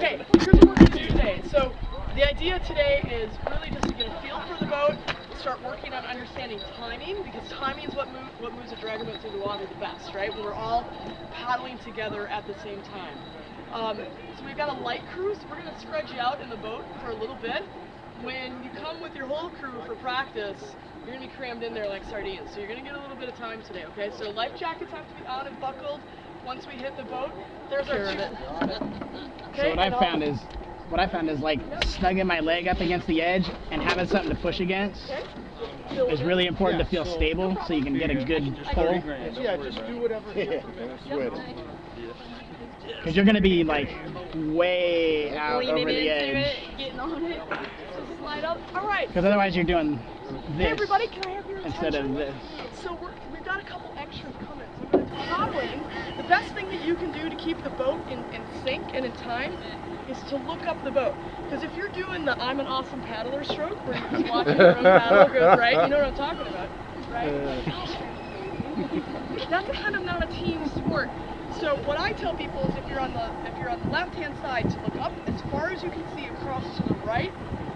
Okay, here's what we're going to do today. So the idea today is really just to get a feel for the boat, start working on understanding timing, because timing is what moves a dragon boat through the water the best, right? When we're all paddling together at the same time. So we've got a light crew, so we're going to spread you out in the boat for a little bit. When you come with your whole crew for practice, you're going to be crammed in there like sardines, so you're going to get a little bit of time today, okay? So life jackets have to be on and buckled once we hit the boat. There's our two. Okay, so what I found is like snugging my leg up against the edge and having something to push against is really important to feel stable so you can get a good pull. Yeah, just do whatever. Because you're going to be like way out over the edge. Getting on it. So slide up. All right. Because otherwise you're doing this hey everybody, can I have your instead of this. So we've got a couple extras coming. So paddling, the best thing that you can do to keep the boat in sync and in time is to look up the boat. Because if you're doing the I'm an awesome paddler stroke, where you're just watching your own paddle go right, you know what I'm talking about, right? That's kind of not a team sport. So what I tell people is if you're on the left-hand side, to look up as far as you can see across to the right,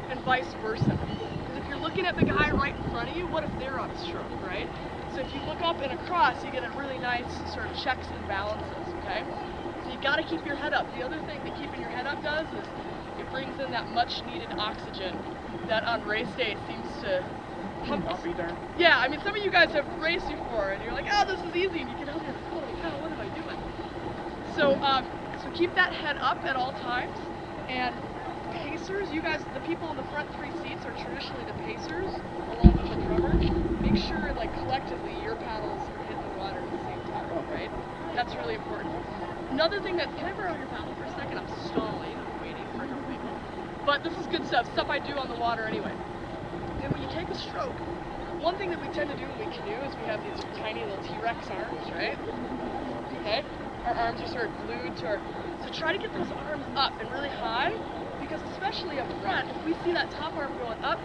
and vice versa. Because if you're looking at the guy right in front of you, what if they're on a stroke, right? So if you look up and across, you get a really nice sort of checks and balances, okay? So you got to keep your head up. The other thing that keeping your head up does is it brings in that much-needed oxygen that on race day seems to pump. Yeah, I mean, some of you guys have raced before, and you're like, oh, this is easy, and you get out there, holy cow, what am I doing? So, so keep that head up at all times, and pacers, you guys, the people in the front three seats are traditionally the pacers, along with the drummer. Make sure, like, collectively, your paddles are hitting the water at the same time, right? That's really important. Another thing that, can I borrow your paddle for a second? I'm stalling, I'm waiting for your people. But this is good stuff I do on the water anyway. And when you take a stroke, one thing that we tend to do when we canoe is we have these tiny little T-Rex arms, right? Okay? Our arms are sort of glued to our, so try to get those arms up and really high, because especially up front, if we see that top arm going up,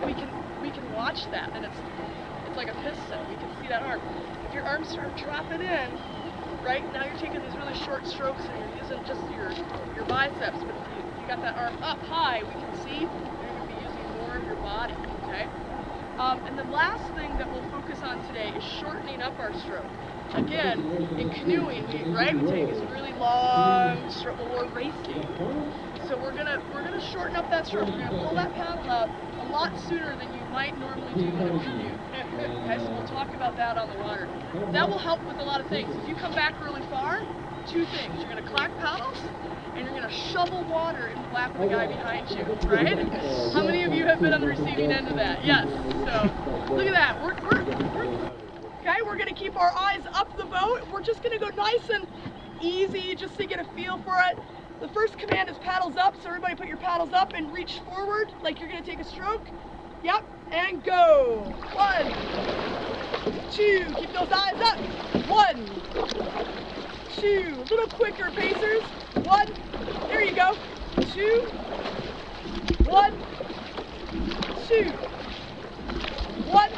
we can watch that, and it's like a piston. We can see that arm. If your arms start dropping in, right, now you're taking these really short strokes and you're using just your biceps, but if you got that arm up high, we can see you're going to be using more of your body, okay? And the last thing that we'll focus on today is shortening up our stroke. Again, in canoeing, we take this really long stroke when we're racing. So we're gonna shorten up that stroke. We're gonna pull that paddle out a lot sooner than you might normally do in a canoe. Okay, so we'll talk about that on the water. That will help with a lot of things. If you come back really far, two things. You're gonna clack paddles, and you're gonna shovel water in the lap of the guy behind you, right? How many of you have been on the receiving end of that? Yes. So look at that. Okay, we're gonna keep our eyes up the boat. We're just gonna go nice and easy just to get a feel for it. The first command is paddles up, so everybody put your paddles up and reach forward like you're gonna take a stroke. Yep, and go. 1, 2, keep those eyes up. 1, 2, a little quicker, pacers. 1, there you go. 2, 1, 2, 1,